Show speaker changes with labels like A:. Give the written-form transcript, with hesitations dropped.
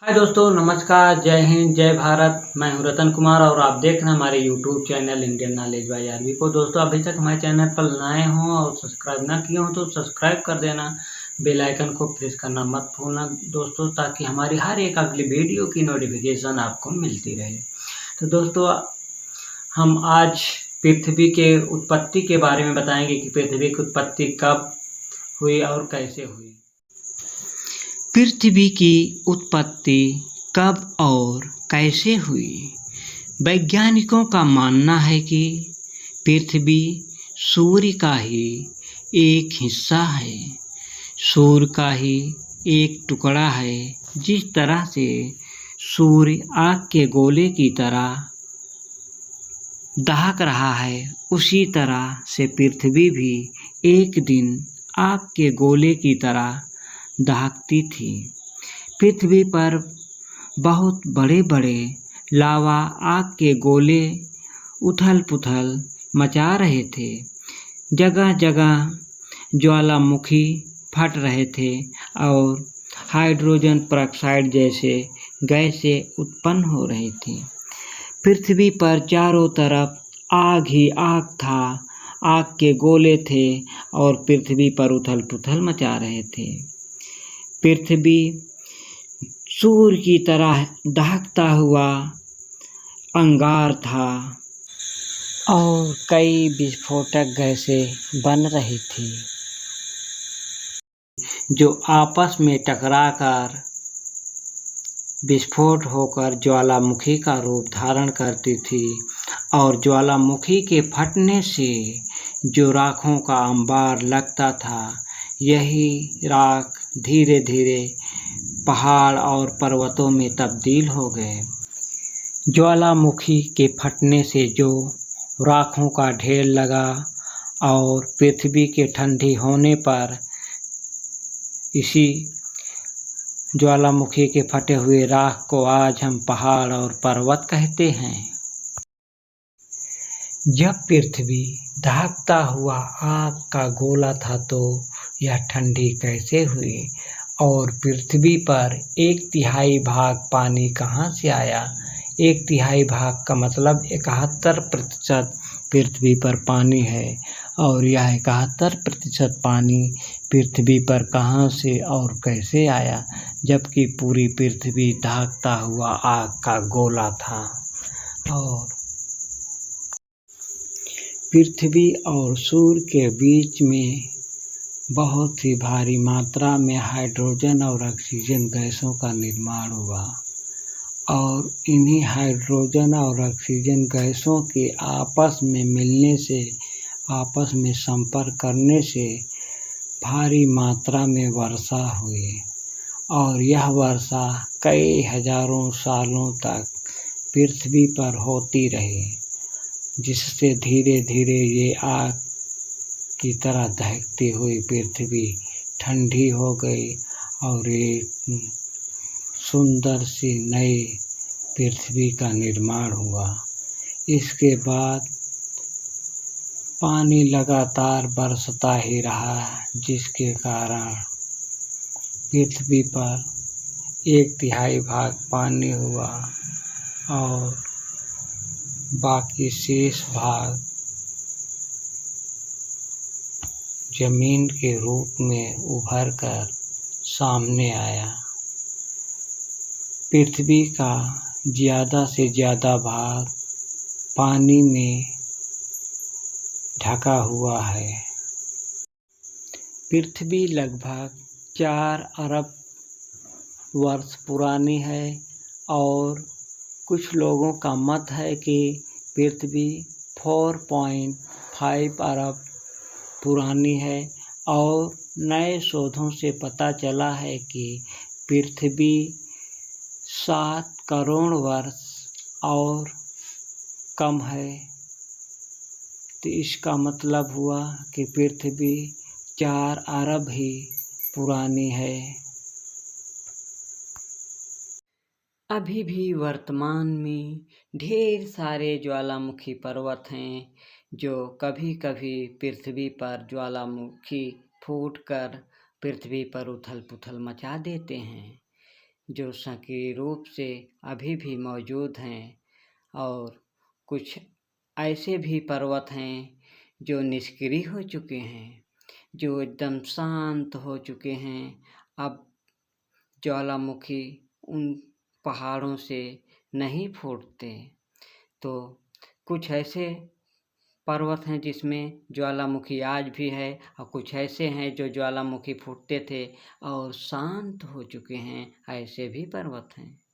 A: हाय दोस्तों, नमस्कार, जय हिंद, जय भारत। मैं हूं रतन कुमार और आप देख रहे हैं हमारे YouTube channel Indian knowledge by RB को। दोस्तों, अभी तक हमारे चैनल पर नए हों और सब्सक्राइब ना किए हों तो सब्सक्राइब कर देना, बेल आइकन को प्रेस करना मत भूलना दोस्तों, ताकि हमारी हर एक अगली वीडियो की नोटिफिकेशन आपको मिलती रहे। तो दोस्तों, हम आज पृथ्वी के उत्पत्ति के बारे में बताएंगे कि पृथ्वी की उत्पत्ति कब हुई और कैसे हुई।
B: पृथ्वी की उत्पत्ति कब और कैसे हुई? वैज्ञानिकों का मानना है कि पृथ्वी सूर्य का ही एक हिस्सा है, सूर्य का ही एक टुकड़ा है। जिस तरह से सूर्य आग के गोले की तरह दहक रहा है, उसी तरह से पृथ्वी भी एक दिन आग के गोले की तरह दहकती थी। पृथ्वी पर बहुत बड़े बड़े लावा आग के गोले उथल पुथल मचा रहे थे। जगह जगह ज्वालामुखी फट रहे थे और हाइड्रोजन पेरोक्साइड जैसे गैसें उत्पन्न हो रही थी। पृथ्वी पर चारों तरफ आग ही आग था, आग के गोले थे और पृथ्वी पर उथल पुथल मचा रहे थे। पृथ्वी सूर्य की तरह दहकता हुआ अंगार था और कई विस्फोटक गैसें बन रही थी, जो आपस में टकराकर विस्फोट होकर ज्वालामुखी का रूप धारण करती थी और ज्वालामुखी के फटने से जो राखों का अंबार लगता था, यही राख धीरे धीरे पहाड़ और पर्वतों में तब्दील हो गए। ज्वालामुखी के फटने से जो राखों का ढेर लगा और पृथ्वी के ठंडी होने पर इसी ज्वालामुखी के फटे हुए राख को आज हम पहाड़ और पर्वत कहते हैं। जब पृथ्वी दहकता हुआ आग का गोला था तो यह ठंडी कैसे हुई और पृथ्वी पर 1/3 भाग पानी कहाँ से आया? 1/3 भाग का मतलब 71% पृथ्वी पर पानी है और यह 71% पानी पृथ्वी पर कहाँ से और कैसे आया, जबकि पूरी पृथ्वी दहकता हुआ आग का गोला था। और पृथ्वी और सूर्य के बीच में बहुत ही भारी मात्रा में हाइड्रोजन और ऑक्सीजन गैसों का निर्माण हुआ और इन्हीं हाइड्रोजन और ऑक्सीजन गैसों के आपस में मिलने से, आपस में संपर्क करने से भारी मात्रा में वर्षा हुई और यह वर्षा कई हजारों सालों तक पृथ्वी पर होती रही, जिससे धीरे धीरे ये आग की तरह दहकती हुई पृथ्वी ठंडी हो गई और एक सुंदर सी नई पृथ्वी का निर्माण हुआ। इसके बाद पानी लगातार बरसता ही रहा, जिसके कारण पृथ्वी पर 1/3 भाग पानी हुआ और बाकी शेष भाग जमीन के रूप में उभर कर सामने आया। पृथ्वी का ज़्यादा से ज़्यादा भाग पानी में ढका हुआ है। पृथ्वी लगभग 4 अरब वर्ष पुरानी है और कुछ लोगों का मत है कि पृथ्वी 4.5 अरब पुरानी है और नए शोधों से पता चला है कि पृथ्वी 7 करोड़ वर्ष और कम है। तो इसका मतलब हुआ कि पृथ्वी 4 अरब ही पुरानी है। अभी भी वर्तमान में ढेर सारे ज्वालामुखी पर्वत हैं जो कभी कभी पृथ्वी पर ज्वालामुखी फूटकर पृथ्वी पर उथल पुथल मचा देते हैं। जो सक्रिय रूप से अभी भी मौजूद हैं, और कुछ ऐसे भी पर्वत हैं जो निष्क्रिय हो चुके हैं, जो एकदम शांत हो चुके हैं। अब ज्वालामुखी उन पहाड़ों से नहीं फूटते। तो कुछ ऐसे पर्वत हैं जिसमें ज्वालामुखी आज भी है, और कुछ ऐसे हैं जो ज्वालामुखी फूटते थे और शांत हो चुके हैं, ऐसे भी पर्वत हैं।